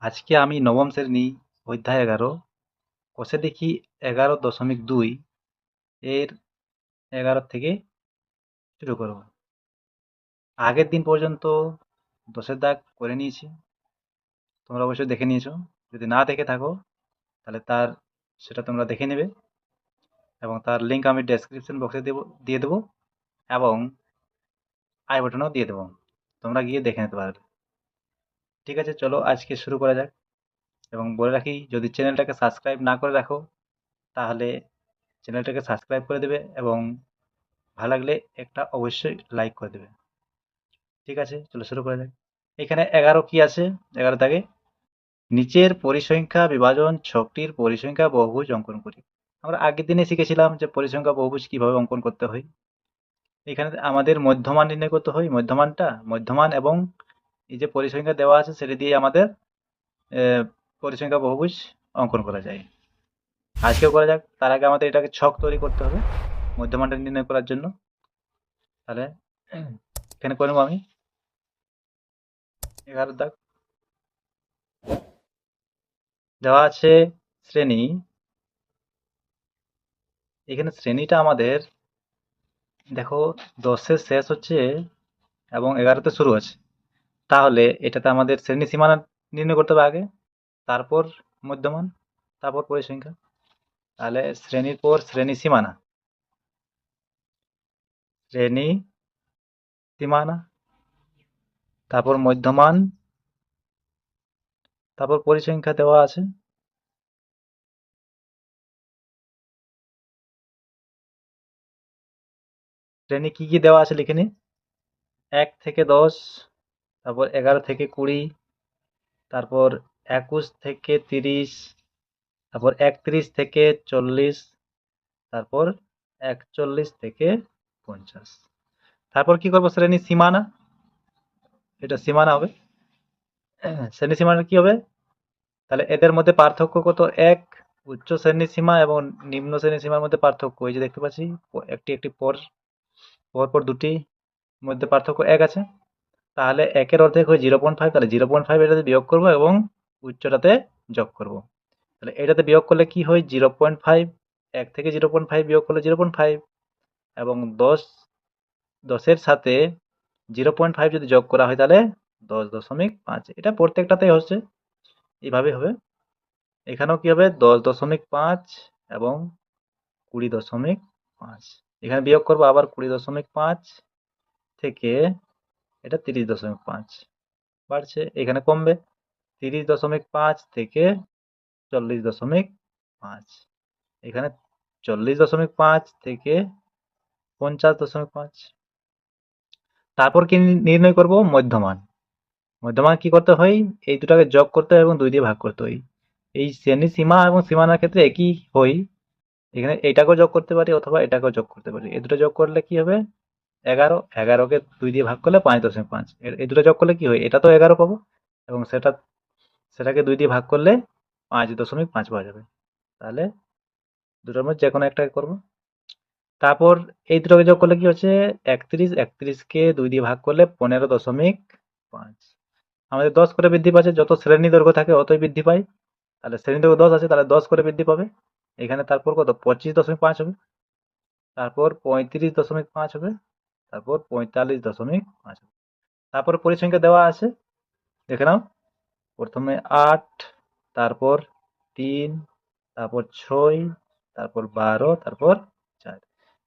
আজকে আমি নবম শ্রেণী অধ্যায় 11 কোষে দেখি 11.2 এর 11 থেকে শুরু করব। আগের দিন পর্যন্ত দশের দাগ করে নিয়েছি, তোমরা অবশ্যই দেখে নিয়েছো। যদি না দেখে থাকো তাহলে সেটা তোমরা দেখে নেবে এবং তার লিঙ্ক আমি ডেসক্রিপশন বক্সে দিয়ে দেবো এবং আই বাটনেও দিয়ে দেবো, তোমরা গিয়ে দেখে নিতে পারবে। ঠিক আছে, চলো আজকে শুরু করা যাক। এবং বলে রাখি, যদি চ্যানেলটাকে সাবস্ক্রাইব না করে রাখো তাহলে চ্যানেলটাকে সাবস্ক্রাইব করে দেবে এবং ভালো লাগলে একটা অবশ্যই লাইক করে দেবে। ঠিক আছে, চলো শুরু করা যাক। এখানে 11 কি আছে? 11 দাগে নিচের পরিসংখ্যা বিভাজন ছকটির পরিসংখ্যা বহুভুজ অঙ্কন করি। আমরা আগের দিনে শিখেছিলাম যে পরিসংখ্যা বহুভুজ কিভাবে অঙ্কন করতে হয়। এখানে আমাদের মধ্যমান নির্ণয় করতে হয়। মধ্যমান এবং এই যে পরিসংখ্যা দেওয়া আছে সেটা দিয়ে আমাদের পরিসংখ্যা বহুভুজ অঙ্কন করা যায়। আজকেও করা যাক। তার আগে আমাদের এটাকে ছক তৈরি করতে হবে মধ্যমানটা নির্ণয় করার জন্য। তাহলে এখানে করে নেবো আমি 11 দাগ। দেওয়া আছে শ্রেণী। এখানে শ্রেণীটা আমাদের দেখো 10-এর শেষ হচ্ছে এবং 11-তে শুরু আছে। তাহলে এটাতে আমাদের শ্রেণী সীমানা নির্ণয় করতে হবে আগে, তারপর মধ্যমান, তারপর পরিসংখ্যা। তাহলে শ্রেণীর পর শ্রেণী সীমানা, শ্রেণী সীমানা, তারপর মধ্যমান, তারপর পরিসংখ্যা দেওয়া আছে। শ্রেণী কি কি দেওয়া আছে লিখে নি। 1 থেকে 10, তারপর 11 থেকে 20, তারপর 21 থেকে 30, তারপর 31 থেকে 40, তারপর 41 থেকে 50। তারপর কি করবো? শ্রেণী সীমানা, এটা সীমানা হবে। শ্রেণী সীমানা কি হবে? তাহলে এদের মধ্যে পার্থক্য কত? এক। উচ্চ শ্রেণী সীমা এবং নিম্ন শ্রেণী সীমার মধ্যে পার্থক্য এই যে দেখতে পাচ্ছি, একটি একটি পর দুটি মধ্যে পার্থক্য 1 আছে। তাহলে 1-এর অর্ধেক হয় 0.5, তাহলে 0.5 এটাতে বিয়োগ করবো এবং উচ্চটাতে যোগ করব। তাহলে এটাতে বিয়োগ করলে কি হয়? 0.5। 1 থেকে 0.5 বিয়োগ করলে 0.5 এবং 10-এর সাথে 0.5 যদি যোগ করা হয় তাহলে 10.5। এটা প্রত্যেকটাতেই হচ্ছে, এইভাবে হবে। এখানেও কি হবে? 10.5 এবং 20.5। এখানে বিয়োগ করবো আবার 20.5 থেকে, এটা 30.5 বাড়ছে, এখানে কমবে 30.5 থেকে 40.5, এখানে 40.5 থেকে 50.5। তারপর কি নির্ণয় করব? মধ্যমান। মধ্যমান কি করতে হয়? এই দুটাকে যোগ করতে হয় এবং 2 দিয়ে ভাগ করতে হয়। এই শ্রেণী সীমা এবং সীমানার ক্ষেত্রে একই হয়। এখানে এটাকেও যোগ করতে পারি অথবা এটাকেও যোগ করতে পারি। এই দুটো যোগ করলে কি হবে? 11। 11কে 2 দিয়ে ভাগ করলে 5.5। এই দুটো যোগ করলে কি হয়? এটা তো 11 পাবো এবং সেটাকে 2 দিয়ে ভাগ করলে 5.5 পাওয়া যাবে। তাহলে দুটোর মধ্যে যে কোনো একটা করবো। তারপর এই দুটোকে যোগ করলে কি হচ্ছে? 31। 31কে 2 দিয়ে ভাগ করলে 15.5। আমাদের 10 করে বৃদ্ধি পাচ্ছে, যত শ্রেণী দৈর্ঘ্য থাকে অতই বৃদ্ধি পায়। তাহলে শ্রেণী দৈর্ঘ্য 10 আছে, তাহলে 10 করে বৃদ্ধি পাবে। এখানে তারপর কত? 25.5 হবে, তারপর 35.5 হবে, তারপর 45.5 হবে। তারপর পরিসংখ্যা দেওয়া আছে, দেখে নাও। প্রথমে 8, তারপর 3, তারপর 6, তারপর 12, তারপর 4।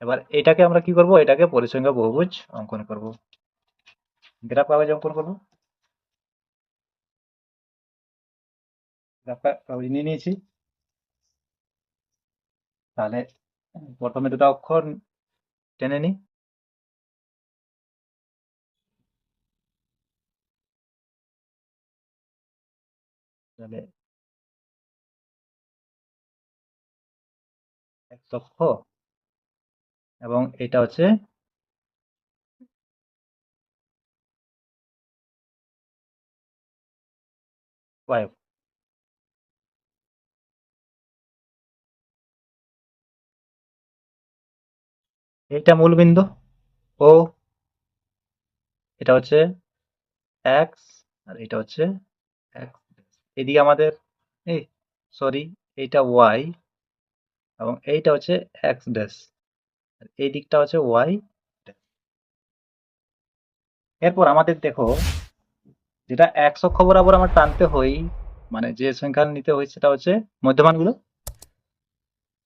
এবার এটাকে আমরা কি করব? এটাকে পরিসংখ্যা বহুভুজ অঙ্কন করব। গ্রাফ কাগজে অঙ্কন করব। গ্রাফ কাগজ নিয়ে নিয়েছি। তাহলে প্রথমে দুটো অক্ষর টেনে নিই। তাহলে এক লক্ষ এবং এটা হচ্ছে y। এইটা মূলবিন্দু ও, এটা হচ্ছে x আর এটা হচ্ছে x। এদিকে আমাদের এই সরি এইটা ওয়াই এবং এইটা হচ্ছে এক্স ড্যাশ, এই দিকটা হচ্ছে ওয়াই। এরপর আমাদের দেখো, যেটা একশো অক্ষ বরাবর আমরা টানতে হই, মানে যে সংখ্যা নিতে হয় সেটা হচ্ছে মধ্যমানগুলো।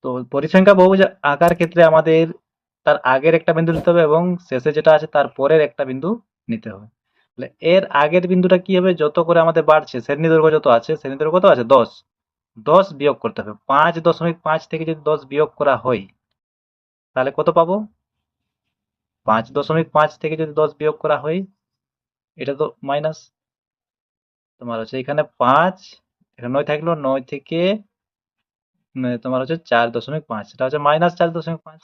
তো পরিসংখ্যা বহুভুজ আঁকার ক্ষেত্রে আমাদের তার আগের একটা বিন্দু নিতে হবে এবং শেষে যেটা আছে তার পরের একটা বিন্দু নিতে হবে। তাহলে এর আগের বিন্দুটা কি হবে, যত করে আমাদের বাড়ছে শ্রেণী দৈর্ঘ্য যত আছে, শ্রেণী দৈর্ঘ্য কত আছে 10, 10 বিয়োগ করতে হবে। 5.5 থেকে যদি 10 বিয়োগ করা হয় তাহলে কত পাবো? 5.5 থেকে যদি 10 বিয়োগ করা হয়, এটা তো মাইনাস, তোমার হচ্ছে এখানে 5, এখানে 9 থাকলো, 9 থেকে তোমার হচ্ছে 4.5, এটা হচ্ছে -4.5।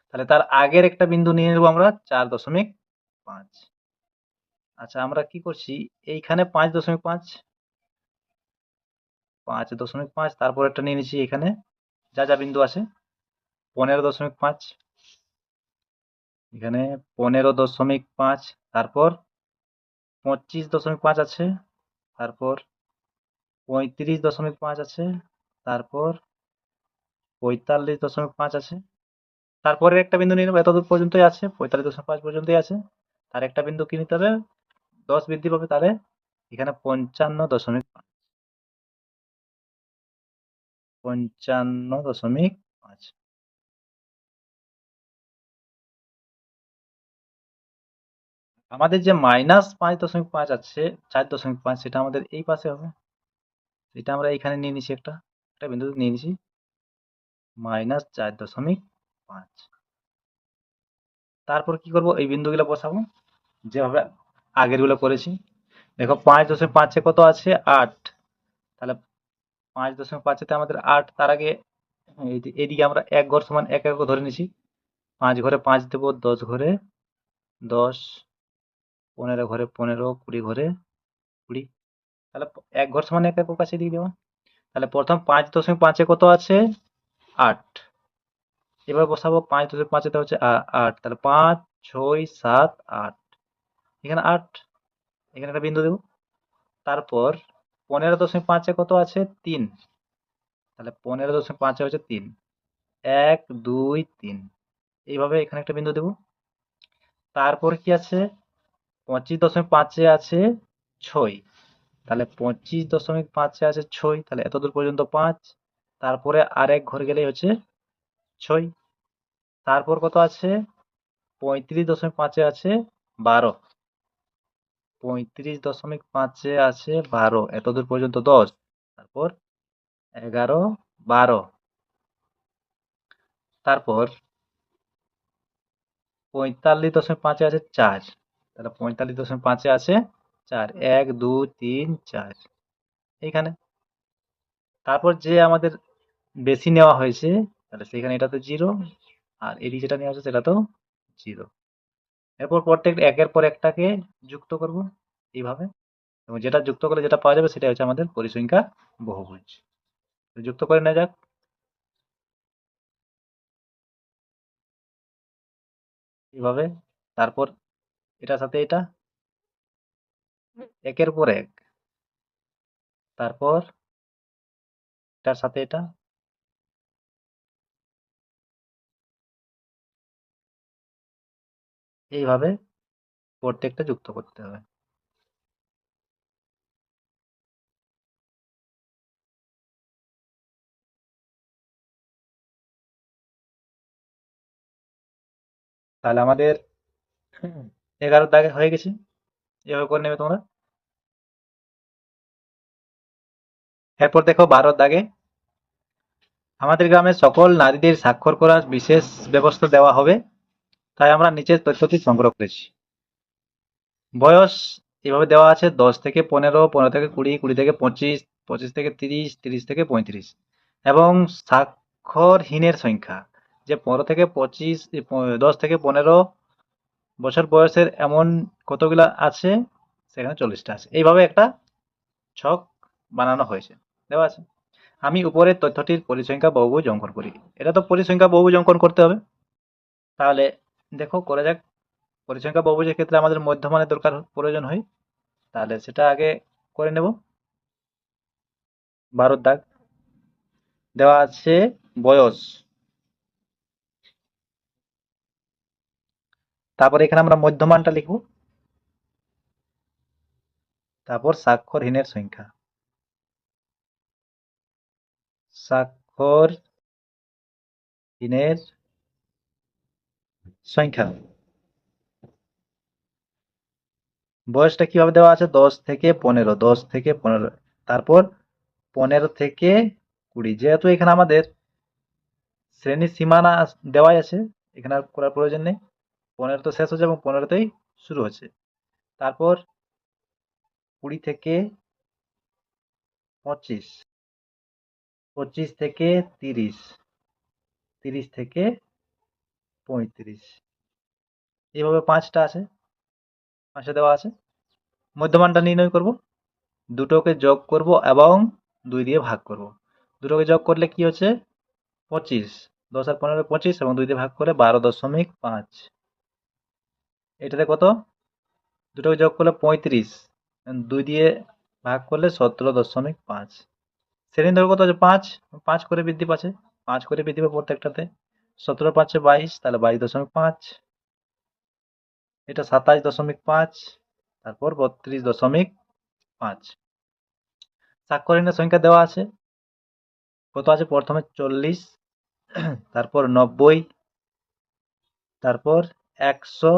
তাহলে তার আগের একটা বিন্দু নিয়ে নেবো আমরা 4.5। আচ্ছা আমরা কি করছি, এইখানে 5.5, 5.5, তারপর একটা নিয়ে নিচ্ছি এখানে যা যা বিন্দু আছে 15.5, এখানে 15.5, তারপর 25.5 আছে, তারপর 35.5 আছে, তারপর 45.5 আছে, তারপরে একটা বিন্দু নিয়ে নেবো, এতদূর পর্যন্তই আছে, 45.5 পর্যন্তই আছে। তার একটা বিন্দু কি নিতে হবে, 10 বৃদ্ধি পাবে, তাহলে এখানে 55.5, 55.5। আমাদের যে -5.5 আছে, 4.5, সেটা আমাদের এই পাশে হবে, সেটা আমরা এখানে নিয়ে নিছি, একটা একটা বিন্দু নিয়ে নিছি -4.5। তারপর কি করব, এই বিন্দুগুলো বসাবো যেভাবে আগের গুলো করেছি। দেখো 5.5 কত আছে 8, তাহলে 5.5 আমাদের 8, তার আগে এইদিকে আমরা 1 ঘর সমান 1 একক ধরে নিছি, 5 ঘরে 5 দেবো, 10 ঘরে 10, 15 ঘরে 15, 20 ঘরে 20, তাহলে 1 ঘর সমান 1 একক আছে দিয়ে দেবো। তাহলে প্রথম 5.5 কত আছে 8, এবার বসাবো 5.5 হচ্ছে 8, তাহলে 5, 6, 7, 8, এখানে 8, এখানে একটা বিন্দু দেবো। তারপর 15.5 কত আছে 3, তাহলে 15.5 হচ্ছে 3, 1, 2, 3, এইভাবে এখানে একটা বিন্দু দেবো। তারপর কি আছে 25.5 আছে 6, তাহলে 25.5 আছে 6, তাহলে এতদূর পর্যন্ত 5, তারপরে আর এক ঘর গেলেই হচ্ছে 6। তারপর কত আছে 35.5 আছে 12, 35.5 আছে 12, এতদূর পর্যন্ত 10, তারপর 11, 12, তারপর 45.5 আছে 4, তাহলে 45.5 আছে 4, 1, 2, 3, 4, এইখানে। তারপর যে আমাদের বেশি নেওয়া হয়েছে, তাহলে সেখানে এটা তো 0, আর এদিকে যেটা নেওয়া হয়েছে সেটা তো 0। এরপর প্রত্যেক একের পর একটাকে যুক্ত করব এইভাবে, এবং যেটা যুক্ত করলে যেটা পাওয়া যাবে সেটা হচ্ছে আমাদের পরিসংখ্যা বহুভুজ। তো যুক্ত করে নেওয়া যাক এইভাবে। তারপর এটার সাথে এটা একের পর এক, তারপর এটার সাথে এটা, এইভাবে প্রত্যেকটা যুক্ত করতে হবে। তাহলে আমাদের 11 দাগে হয়ে গেছে, এভাবে করে নেবে তোমরা। এরপর দেখো 12 দাগে, আমাদের গ্রামের সকল নারীদের স্বাক্ষর করার বিশেষ ব্যবস্থা দেওয়া হবে, তাই আমরা নিচের তথ্যটি সংগ্রহ করেছি। বয়স এভাবে দেওয়া আছে 10 থেকে 15, 15 থেকে 20, 20 থেকে 25, 25 থেকে 30, 30 থেকে 35, এবং স্বাক্ষরহীনের সংখ্যা, যে 15 থেকে 25, 10 থেকে 15 বছর বয়সের এমন কতগুলা আছে, সেখানে 40টা আছে। এইভাবে একটা ছক বানানো হয়েছে, দেওয়া আছে। আমি উপরের তথ্যটির পরিসংখ্যা বহুভুজ অঙ্কন করি। এটা তো পরিসংখ্যা বহুভুজ অঙ্কন করতে হবে, তাহলে দেখো করা যাক। পরিসংখ্যা বহুভুজের ক্ষেত্রে আমাদের মধ্যমানের দরকার প্রয়োজন হয়, তাহলে সেটা আগে করে নেব। 12 দাগ দেওয়া আছে বয়স। তারপর এখানে আমরা মধ্যমানটা লিখব। তারপর স্বাক্ষরহীনের সংখ্যা। স্বাক্ষরহীনের সংখ্যা। বয়সটা কিভাবে দেওয়া আছে? 10 থেকে 15, 10 থেকে 15। তারপর 15 থেকে 20। যেহেতু এখানে আমাদের শ্রেণীর সীমানা দেওয়াই আছে, এখানে আর করার প্রয়োজন নেই। 15 তো শেষ হচ্ছে এবং 15তেই শুরু হচ্ছে। তারপর 20 থেকে 25, 25 থেকে 30, 30 থেকে 35। এইভাবে 5টা আছে, 5টা দেওয়া আছে। মধ্যমানটা নির্ণয় করব। দুটোকে যোগ করব এবং 2 দিয়ে ভাগ করব। দুটোকে যোগ করলে কি হচ্ছে? 25। 10 আর 15 25 এবং 2 দিয়ে ভাগ করে 12.5। এটাতে কত? দুটোকে যোগ করলে 35, 2 দিয়ে ভাগ করলে 17.5। শ্রেণীর দৈর্ঘ্য কত আছে? 5। 5 করে বৃদ্ধি পাচ্ছে, 5 করে বৃদ্ধি পাবে প্রত্যেকটাতে। 17 5 22, তাহলে 22.5। এটা 27.5, তারপর 32.5। স্বাক্ষরহীনের সংখ্যা দেওয়া আছে। কত আছে? প্রথমে 40, তারপর 90, তারপর 100,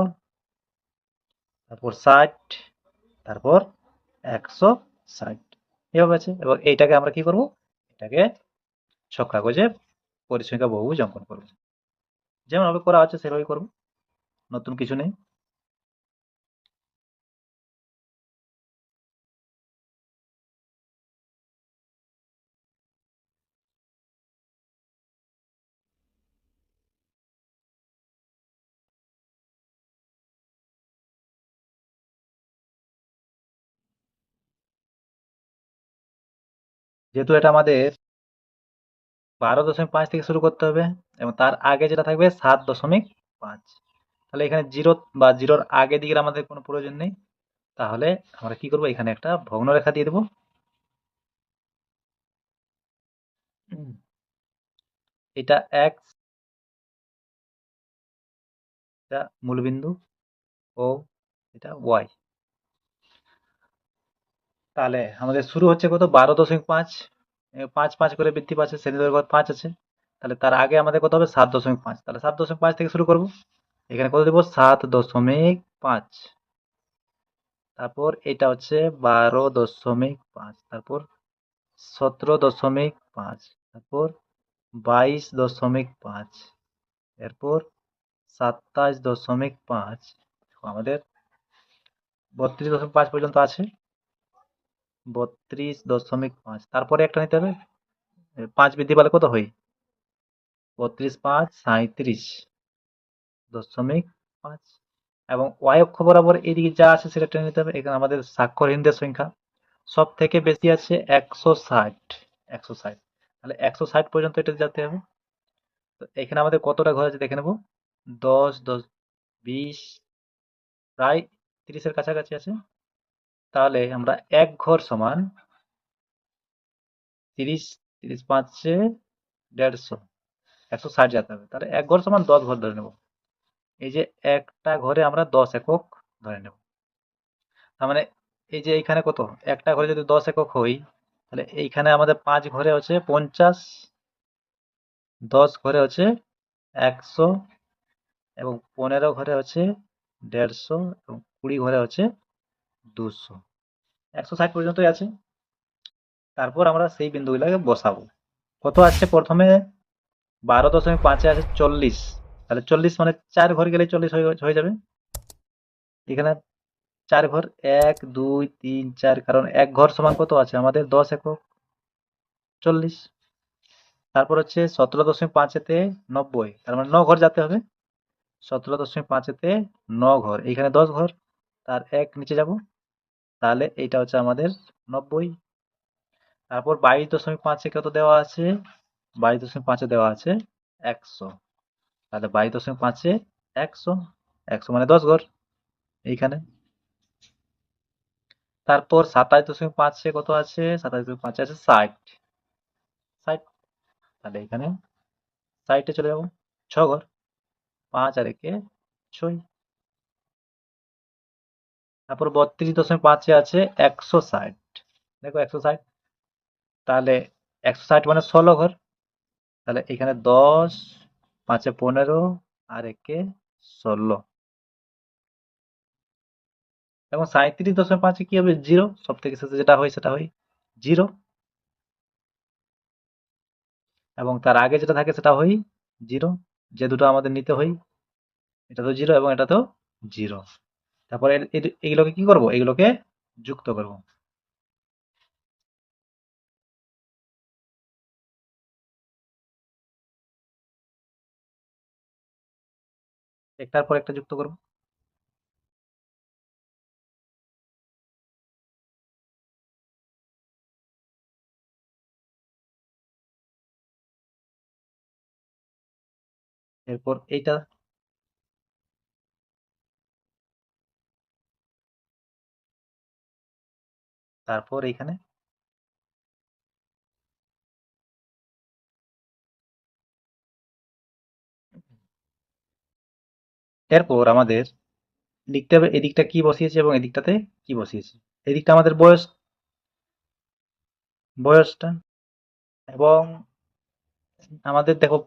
তারপর 60, তারপর 160। এভাবে আছে। এবং এইটাকে আমরা কি করব? এটাকে ছক কাগজে পরিসংখ্যা বহুভুজ অঙ্কন করব। যেমনভাবে করা হচ্ছে সেভাবেই করব, নতুন কিছু নেই। যেহেতু এটা আমাদের 12.5 থেকে শুরু করতে হবে এবং তার আগে যেটা থাকবে 7.5। তাহলে এখানে জিরো বা জিরোর আগে দিকের আমাদের কোনো প্রয়োজন নেই। তাহলে আমরা কি করব? এখানে একটা ভগ্নরেখা দিয়ে দেবো। এটা এক্স, এটা মূলবিন্দু, ও এটা ওয়াই। তাহলে আমাদের শুরু হচ্ছে কত? 12.5। 5 5 করে বৃদ্ধি পাচ্ছে, শ্রেণী দৈর্ঘ্য 5 আছে। তাহলে তার আগে আমাদের কত হবে? 7.5। তাহলে 7.5 থেকে শুরু করব। এখানে কত দেবো? 7.5। তারপর এটা হচ্ছে 12.5, তারপর 17.5, তারপর 22.5, এরপর 27.5। আমাদের 32.5 পর্যন্ত আছে। 32.5, তারপরে একটা নিতে হবে। 5 বৃদ্ধি পালে কত হয়? 32 5 37.5। এবং ওয়াই অক্ষ বরাবর এদিকে যা আছে সেটা টেনে নিতে হবে। এখানে আমাদের স্বাক্ষরহীনদের সংখ্যা সব থেকে বেশি আছে 160। 160, তাহলে 160 পর্যন্ত এটা যেতে হবে। তো এখানে আমাদের কতটা ঘর আছে দেখে নেব। 10 10 20, প্রায় 30-এর কাছাকাছি আছে। তাহলে আমরা এক ঘর সমান 30, 30 5 150, 160 যেতে হবে। তাহলে এক ঘর সমান 10 ঘর ধরে নেব। এই যে একটা ঘরে আমরা 10 একক ধরে নেব। তার মানে এই যে এইখানে কত? একটা ঘরে যদি 10 একক হই, তাহলে এইখানে আমাদের 5 ঘরে হচ্ছে 50, 10 ঘরে হচ্ছে 100, এবং 15 ঘরে হচ্ছে 150, এবং 20 ঘরে হচ্ছে 200। 160 পর্যন্তই আছে। তারপর আমরা সেই বিন্দুগুলোকে বসাবো। কত আছে? প্রথমে 12.5 আছে 40। তাহলে 40 মানে 4 ঘর গেলে 40 হয়ে যাবে। এখানে 4 ঘর, 1 2 3 4, কারণ এক ঘর সমান কত আছে আমাদের? 10 একক, 40। তারপর হচ্ছে 17.5-তে 90, তার মানে 9 ঘর যেতে হবে। 17.5-তে 9 ঘর, এইখানে 10 ঘর, তার এক নিচে যাব। তাহলে এইটা হচ্ছে আমাদের 90। তারপর 22.5-এ কত দেওয়া আছে? 22.5-এ দেওয়া আছে 100। তাহলে 22.5-এ 100, 100 মানে 10 ঘর এইখানে। তারপর 27.5-এ কত আছে? 27.5-এ আছে 60। ষাট। তাহলে এখানে ষাটে চলে যাবো, 6 ঘর, 5 আর 1 6। তারপর 32.5-এ আছে 160। দেখো 160, তাহলে 160 মানে 16 ঘর। তাহলে এখানে 10, 5-এ 15 আর 1-এ 16। এবং 37.5-এ কি হবে? 0। সব থেকে শেষে যেটা হয় সেটা হয় 0। এবং তার আগে যেটা থাকে সেটা হয় 0। যে দুটো আমাদের নিতে হয়, এটা তো 0 এবং এটা তো 0। তারপরে এগুলোকে কি করব? এগুলোকে যুক্ত করব। একটার পর একটা যুক্ত করব। এরপর এইটা, তারপর এইখানে। এরপর আমাদের লিখতে হবে এদিকটা কি বসিয়েছি এবং এদিকটাতে কি বসিয়েছি। এদিকটা আমাদের বয়সটা। এবং আমাদের দেখো,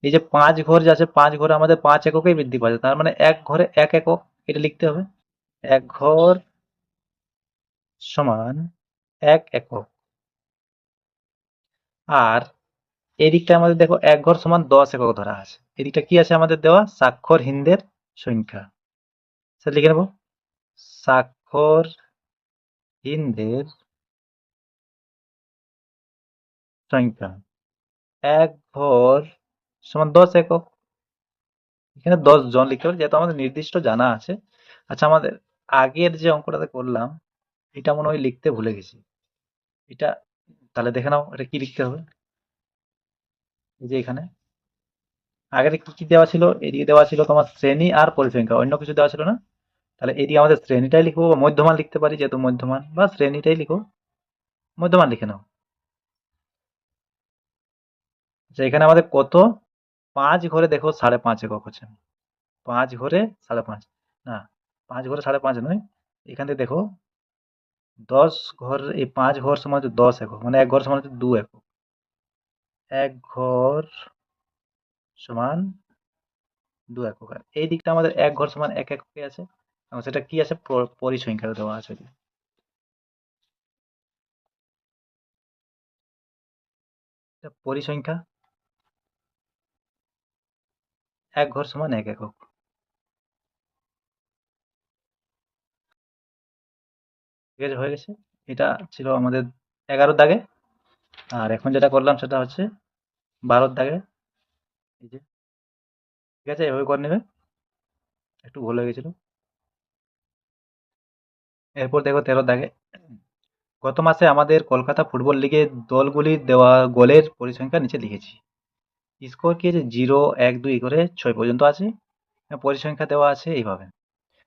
এই যে 5 ঘর যে আছে, 5 ঘরে আমাদের 5 এককেই বৃদ্ধি পাচ্ছে, তার মানে 1 ঘরে 1 একক, এটা লিখতে হবে। 1 ঘর সমান 1 একক। আর এদিকটা আমাদের দেখো 1 ঘর সমান 10 একক ধরা আছে। এদিকটা কি আছে আমাদের দেওয়া? স্বাক্ষরহীনদের সংখ্যা। সেটা লিখে নেব, স্বাক্ষরহীনদের সংখ্যা। 1 ঘর সমান 10 একক। এখানে 10 জন লিখতে হবে, যেহেতু আমাদের নির্দিষ্ট জানা আছে। আচ্ছা, আমাদের আগের যে অঙ্কটাতে করলাম, এটা মনে হয় লিখতে ভুলে গেছি। এটা তাহলে দেখে নাও, এটা কি লিখতে হবে। এই যে এখানে আগে কি কি দেওয়া ছিল? এদিকে দেওয়া ছিল তোমার শ্রেণী আর পরিসংখ্যা, অন্য কিছু দেওয়া ছিল না। তাহলে এদিকে আমাদের শ্রেণীটাই লিখবো, বা মধ্যমান লিখতে পারি, যেহেতু মধ্যমান, বা শ্রেণীটাই লিখো, মধ্যমান লিখে নাও। আচ্ছা, এখানে আমাদের কত? 5 ঘরে দেখো 5.5 একক হচ্ছে। 5 ঘরে 5.5, না, 5 ঘরে 5.5 নয়। এখান থেকে দেখো 10 ঘর, এই 5 ঘর সমান হচ্ছে 10 একক, মানে 1 ঘর সমান হচ্ছে 2 একক। 1 ঘর সমান 2 একক। আর এই দিকটা আমাদের 1 ঘর সমান 1 এককে আছে, এবং সেটা কি আছে? পরিসংখ্যা দেওয়া আছে। এটা পরিসংখ্যা। 1 ঘর সমান 1 একক। ঠিক আছে, হয়ে গেছে। এটা ছিল আমাদের 11-এর দাগে। আর এখন যেটা করলাম সেটা হচ্ছে 12-এর দাগে। এই যে, ঠিক আছে, এভাবে করে নেবে। একটু ভুল হয়ে গেছিল। এরপর দেখো 13-এর দাগে, গত মাসে আমাদের কলকাতা ফুটবল লিগের দলগুলির দেওয়া গোলের পরিসংখ্যা নিচে লিখেছি। স্কোর কি আছে? 0, 1, 2 করে 6 পর্যন্ত আছে। পরিসংখ্যা দেওয়া আছে এইভাবে।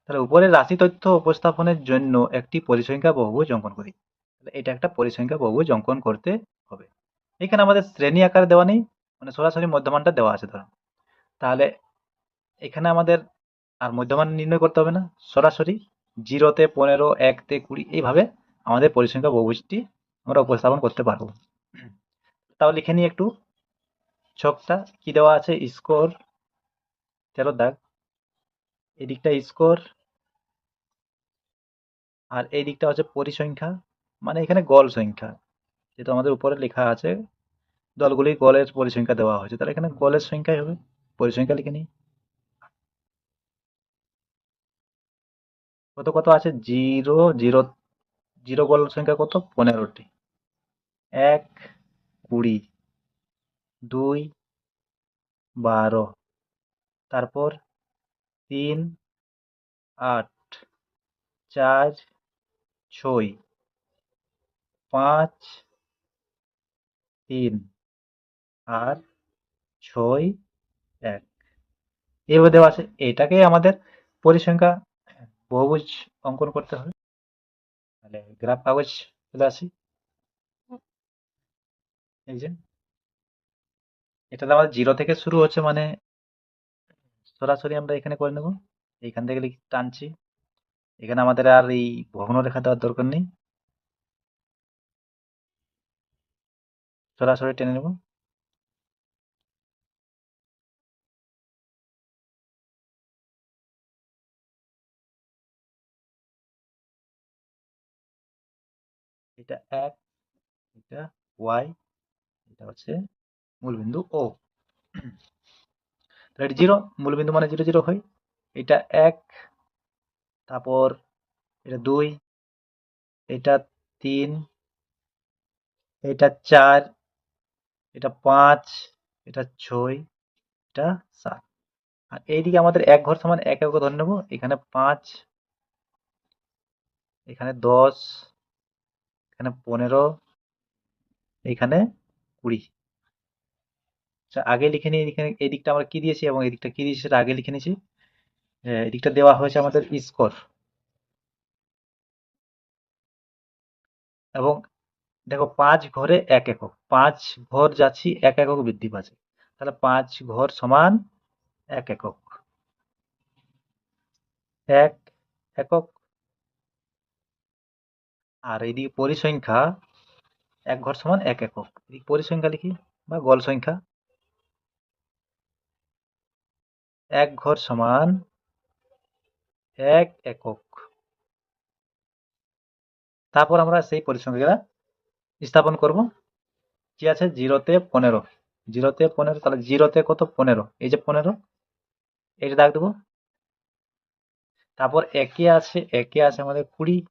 তাহলে উপরের রাশি তথ্য উপস্থাপনের জন্য একটি পরিসংখ্যা বহুভুজ অঙ্কন করি। তাহলে এটা একটা পরিসংখ্যা বহুভুজ অঙ্কন করতে হবে। এখানে আমাদের শ্রেণী আকারে দেওয়া নেই, মানে সরাসরি মধ্যমানটা দেওয়া আছে ধরো। তাহলে এখানে আমাদের আর মধ্যমান নির্ণয় করতে হবে না, সরাসরি 0-তে 15, 1-তে 20, এইভাবে আমাদের পরিসংখ্যা বহুভুজটি আমরা উপস্থাপন করতে পারবো। তাও লিখে নিই একটু ছকটা। কি দেওয়া আছে? স্কোর 13-এর দাগ, এদিকটা স্কোর, আর এই দিকটা হচ্ছে পরিসংখ্যা, মানে এখানে গড় সংখ্যা। যেহেতু আমাদের উপরে লেখা আছে দলগুলির গড়ের পরিসংখ্যা দেওয়া হয়েছে, তাহলে এখানে গড়ের সংখ্যাই হবে। পরিসংখ্যা লিখে নিই। কত কত আছে? 0, 0, 0 গড় সংখ্যা কত? 15টি। 1, 20, 2, 12, তারপর 3, 8, 4, 6, 5, 3, আর 6, 1, এভাবে দেওয়া আছে। এটাকে আমাদের পরিসংখ্যা বহুভুজ অঙ্কন করতে হবে। তাহলে গ্রাফ কাগজ চলে আসি। এই যে এটাতে আমাদের 0 থেকে শুরু হচ্ছে, মানে সরাসরি আমরা এখানে করে নেব। এইখান থেকে টানছি, এখানে আমাদের আর এই ভগ্নরেখা দেওয়ার দরকার নেই, সরাসরি টেনে নেব। এটা এক, এটা ওয়াই, এটা হচ্ছে মূলবিন্দু ও। তাহলে এটা 0, মূলবিন্দু মানে 0 0 হয়। এটা 1, তারপর এটা 2, এটা 3, এটা 4, এটা 5, এটা 6, এটা 7। আর এইদিকে আমাদের এক ঘর সমান এক একক ধরে নেব। এখানে 5, এখানে 10, এখানে 15, এখানে 20। আচ্ছা, আগে লিখে নিই এখানে এই দিকটা আমরা কি দিয়েছি এবং এই দিকটা কি দিয়েছি সেটা আগে লিখে নিয়েছি। এদিকটা দেওয়া হয়েছে আমাদের স্কোর, এবং দেখো 5 ঘরে 1 একক, 5 ঘর যাচ্ছি 1 একক বৃদ্ধি পাচ্ছে, তাহলে 5 ঘর সমান 1 একক, 1 একক। আর এইদিকে পরিসংখ্যা 1 ঘর সমান 1 একক, এদিকে পরিসংখ্যা লিখি বা গড় সংখ্যা 1 ঘর সমান 1 একক। তারপর আমরা সেই পরিসংখ্যাটা স্থাপন করব। কি আছে 0 তে 15, 0 তে 15, তাহলে 0 তে কত 15, এই যে 15, এটা দাগ দেবো। তারপর একে আছে আমাদের 20,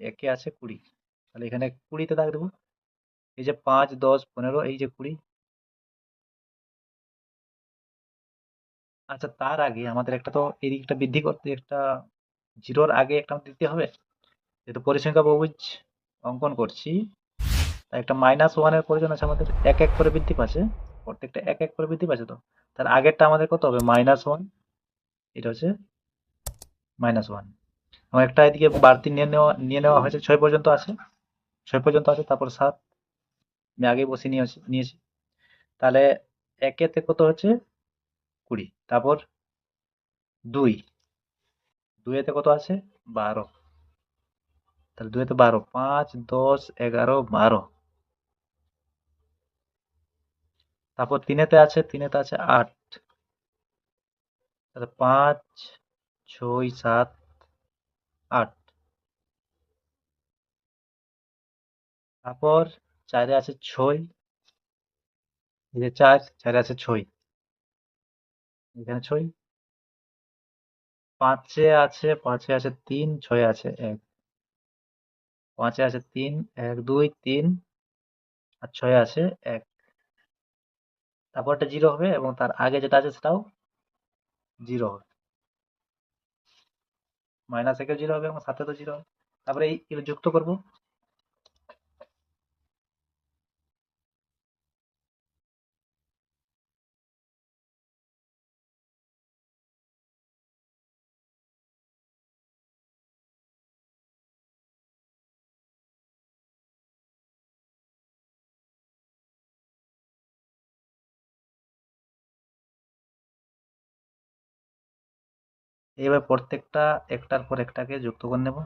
একে আছে 20, তাহলে এখানে 20 তে দাগ দেবো। এই যে 5 10 15, এই যে 20। আচ্ছা, তার আগে আমাদের একটা তো এই দিকটা বৃদ্ধি করতে, একটা জিরোর আগে একটা আমাদের দিতে হবে। যেহেতু পরিসংখ্যা বহুভুজ অঙ্কন করছি, তাই একটা -1 এর প্রয়োজন আছে আমাদের। এক এক করে বৃদ্ধি পাচ্ছে, প্রত্যেকটা এক এক করে বৃদ্ধি পাচ্ছে, তো তার আগেরটা আমাদের কত হবে -1, এটা হচ্ছে -1। এবং একটা এদিকে বাড়তি নিয়ে নেওয়া হয়েছে, 6 পর্যন্ত আছে, 6 পর্যন্ত আছে, তারপর 7 আমি আগে বসিয়ে নিয়েছি। তাহলে একেতে কত হচ্ছে 20, তারপর 2, 2 এতে কত আছে 12, তাহলে 2 এতে 12, 5 10 11 12, তারপর 3-এতে আছে 8, তাহলে 5 6 7 8, তারপর 4-এ আছে 6, এই যে 4, 4-এ আছে 6, এখানে 6, 5-এ আছে 3, 6-এ আছে 1, 5-এ আছে 3, 1 2 3, আর 6-এ আছে 1, তারপর একটা 0 হবে এবং তার আগে যেটা আছে সেটাও 0 হবে, -1-এ 0 হবে এবং সাথে তো 0 হবে। তারপরে এগুলো যুক্ত করব। এবার প্রত্যেকটা একটার পর একটাকে যুক্ত করে নেব।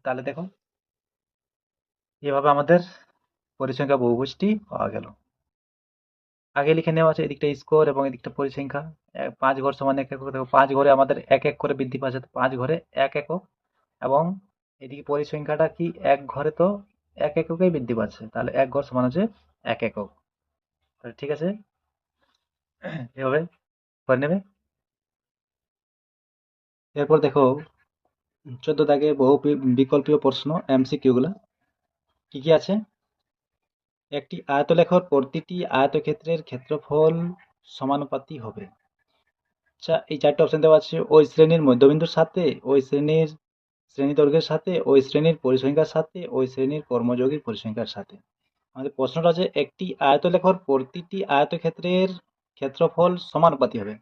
তাহলে দেখো এভাবে আমাদের পরিসংখ্যা বহুভুজটি পাওয়া গেল। আগে লিখে নেওয়া আছে এদিকটা স্কোর এবং এদিকটা পরিসংখ্যা। 5 ঘর সমান 1 একক, দেখো 5 ঘরে আমাদের 1 1 করে বৃদ্ধি পাচ্ছে, তো 5 ঘরে 1 একক, এবং এদিকে পরিসংখ্যাটা কি 1 ঘরে তো 1 এককেই বৃদ্ধি পাচ্ছে, তাহলে 1 ঘর সমান হচ্ছে 1 একক। তাহলে ঠিক আছে, এভাবে করে নেবে। এরপর দেখো 14 দাগে বহু বিকল্পীয় প্রশ্ন, এমসিকিউ গুলা কি কি আছে। একটি আয়তলেখর প্রতিটি আয়তক্ষেত্রের ক্ষেত্রফল সমানুপাতি হবে। আচ্ছা, এই 4টে অপশন দেওয়া আছে। ওই শ্রেণীর মধ্যবিন্দুর সাথে, ওই শ্রেণীর শ্রেণীদৈর্ঘ্যের সাথে, ওই শ্রেণীর পরিসংখ্যার সাথে, ওই শ্রেণীর কর্মযোগী পরিসংখ্যার সাথে। আমাদের প্রশ্নটা আছে একটি আয়তলেখর প্রতিটি আয়তক্ষেত্রের ক্ষেত্রফল সমানুপাতি হবে।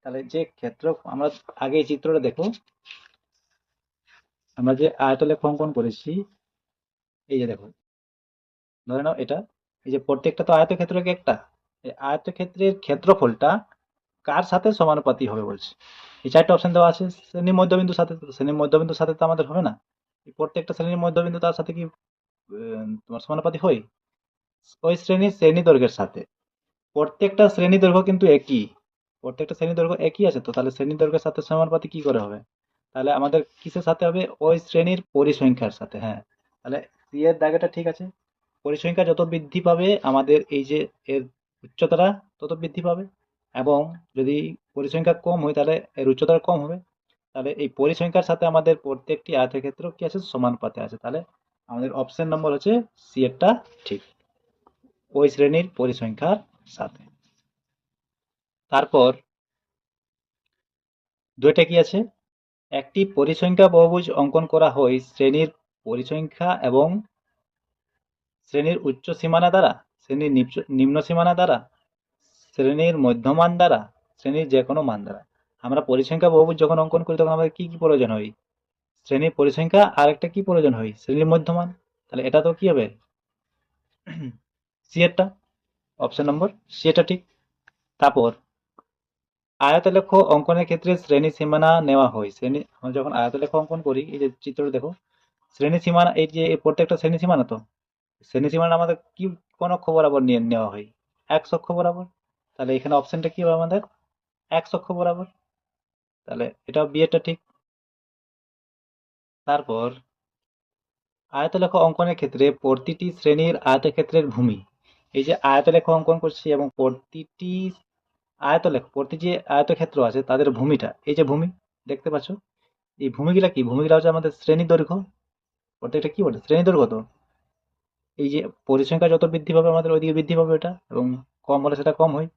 তাহলে যে ক্ষেত্র, আমরা আগে এই চিত্রটা দেখো, আমরা যে আয়তলেখ অঙ্কন করেছি, এই যে দেখো, ধরে নাও এটা, এই যে প্রত্যেকটা তো আয়তক্ষেত্র একটা, এই আয়তক্ষেত্রের ক্ষেত্রফলটা কার সাথে সমানুপাতিক হবে বলছে। এই চারটা অপশন দেওয়া আছে, শ্রেণী মধ্যবিন্দুর সাথে, শ্রেণীর মধ্যবিন্দুর সাথে তো আমাদের হবে না, এই প্রত্যেকটা শ্রেণীর মধ্যবিন্দু তার সাথে কি তোমার সমানুপাতিক হয়? ওই শ্রেণীর শ্রেণী দৈর্ঘ্যের সাথে। প্রত্যেকটা শ্রেণী দৈর্ঘ্য কিন্তু একই, প্রত্যেকটা শ্রেণী দৈর্ঘ্য একই আছে, তো তাহলে শ্রেণী দৈর্ঘ্যের সাথে সমানুপাতিক কি করে হবে? তাহলে আমাদের কিসের সাথে হবে? ওই শ্রেণীর পরিসংখ্যার সাথে। হ্যাঁ, তাহলে সি এর দাগেটা ঠিক আছে। পরিসংখ্যা যত বৃদ্ধি পাবে আমাদের এই যে এর উচ্চতাটা তত বৃদ্ধি পাবে, এবং যদি পরিসংখ্যা কম হয় তাহলে এর উচ্চতা কম হবে। তাহলে এই পরিসংখ্যার সাথে আমাদের প্রত্যেকটি আয়তক্ষেত্র কি আছে? সমানুপাতে আছে। তাহলে আমাদের অপশন নম্বর হচ্ছে সি এরটা ঠিক, ওই শ্রেণীর পরিসংখ্যার সাথে। তারপর দুইটা কি আছে? একটি পরিসংখ্যা বহুভুজ অঙ্কন করা হয় শ্রেণীর পরিসংখ্যা এবং শ্রেণীর উচ্চ সীমানা দ্বারা, শ্রেণীর নিম্ন সীমানা দ্বারা, শ্রেণীর মধ্যমান দ্বারা, শ্রেণীর যে কোনো মান দ্বারা। আমরা পরিসংখ্যা বহুভুজ যখন অঙ্কন করি তখন আমাদের কি কি প্রয়োজন হয়? শ্রেণীর পরিসংখ্যা, আর একটা কি প্রয়োজন হয়? শ্রেণীর মধ্যমান। তাহলে এটা তো কি হবে? সি এরটা, অপশন নম্বর সি এটা ঠিক। তারপর আয়তলেখ অঙ্কনের ক্ষেত্রে শ্রেণী সীমানা নেওয়া হয়। শ্রেণী, আমরা যখন আয়তলেখ অঙ্কন করি, এই যে চিত্রটা দেখো, শ্রেণী সীমানা, এই যে প্রত্যেকটা শ্রেণী সীমানা, তো শ্রেণী সীমানা আমাদের কি কোন অক্ষ বরাবর নিয়ে নেওয়া হয়? এক্স অক্ষ বরাবর। তাহলে এখানে অপশনটা কি হবে আমাদের? এক্স অক্ষ বরাবর। তাহলে এটা বি এরটা ঠিক। তারপর আয়তলেখ অঙ্কনের ক্ষেত্রে প্রতিটি শ্রেণীর আয়তক্ষেত্রের ভূমি, এই যে আয়তলেখ অঙ্কন করছি এবং প্রতিটি আয়তলেখ, প্রতি যে আয়তক্ষেত্র আছে তাদের ভূমিটা, এই যে ভূমি দেখতে পাচ্ছ, এই ভূমিগুলা কি? ভূমিগুলা হচ্ছে আমাদের শ্রেণী দৈর্ঘ্য। প্রত্যেকটা কি বলে? শ্রেণী দৈর্ঘ্য। তো এই যে পরিসংখ্যা যত বৃদ্ধি পাবে আমাদের ওইদিকে বৃদ্ধি পাবে এটা, এবং কম হলে সেটা কম হয়।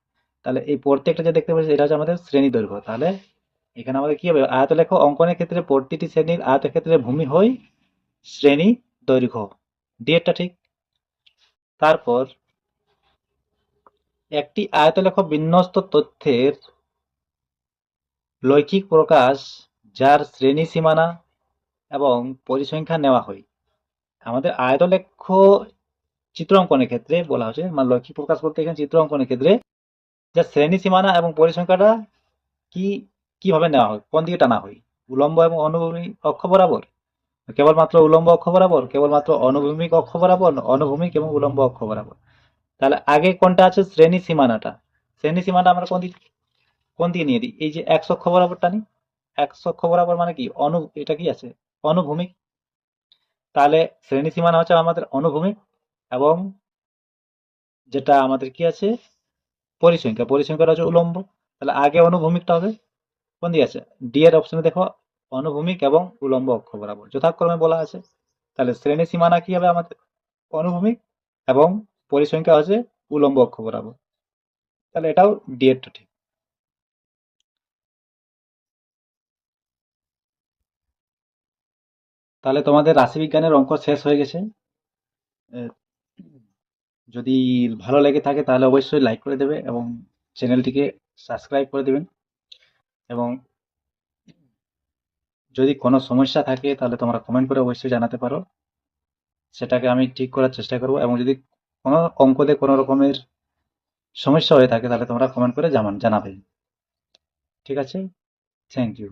তাহলে এই প্রত্যেকটা যে দেখতে পাচ্ছি এটা হচ্ছে আমাদের শ্রেণী দৈর্ঘ্য। তাহলে এখানে আমাদের কি হবে? আয়তলেখ অঙ্কনের ক্ষেত্রে প্রতিটি শ্রেণীর আয়তক্ষেত্রের ভূমি হয় শ্রেণী দৈর্ঘ্য। ডি এরটা ঠিক। তারপর একটি আয়তলেখ বিন্যস্ত তথ্যের লৈখিক প্রকাশ যার শ্রেণী সীমানা এবং পরিসংখ্যা নেওয়া হয়। আমাদের আয়তলেখ চিত্র অঙ্কনের ক্ষেত্রে বলা হচ্ছে, মানে লৈখিক প্রকাশ বলতে এখানে চিত্র অঙ্কনের ক্ষেত্রে যা শ্রেণী সীমানা এবং পরিসংখ্যাটা কি কিভাবে নেওয়া হয়, কোন দিকে টানা হয়? উলম্ব এবং অনুভূমিক অক্ষ বরাবর, কেবলমাত্র উলম্ব অক্ষ বরাবর, কেবলমাত্র অনুভূমিক অক্ষ বরাবর, অনুভূমিক এবং উলম্ব অক্ষ বরাবর। তাহলে আগে কোনটা আছে? শ্রেণী সীমানাটা। শ্রেণী সীমানা আমরা কোন দিকে নিয়ে দিই? এই যে এক্স অক্ষ বরাবর টানি। এক্স অক্ষ বরাবর মানে কি? এটা কি আছে? অনুভূমিক। তাহলে শ্রেণী সীমানা হচ্ছে আমাদের অনুভূমিক, এবং যেটা আমাদের কি আছে? পরিসংখ্যা, পরিসংখ্যাটা হচ্ছে উলম্ব। তাহলে আগে অনুভূমিকটা হবে, কোন দিকে আছে? ডি এর অপশনে দেখো, অনুভূমিক এবং উলম্ব অক্ষ বরাবর যথাক্রমে বলা আছে। তাহলে শ্রেণী সীমানা কি হবে আমাদের? অনুভূমিক, এবং পরিসংখ্যা হচ্ছে উলম্ব অক্ষ বরাবর। তাহলে এটাও ডি এরটা ঠিক। তাহলে তোমাদের রাশিবিজ্ঞানের অঙ্ক শেষ হয়ে গেছে। আহ, যদি ভালো লেগে থাকে তাহলে অবশ্যই লাইক করে দেবে এবং চ্যানেলটিকে সাবস্ক্রাইব করে দেবেন। এবং যদি কোনো সমস্যা থাকে তাহলে তোমরা কমেন্ট করে অবশ্যই জানাতে পারো, সেটাকে আমি ঠিক করার চেষ্টা করব। এবং যদি কোনো অঙ্কতে কোনো রকমের সমস্যা হয়ে থাকে তাহলে তোমরা কমেন্ট করে জানাবে। ঠিক আছে, থ্যাংক ইউ।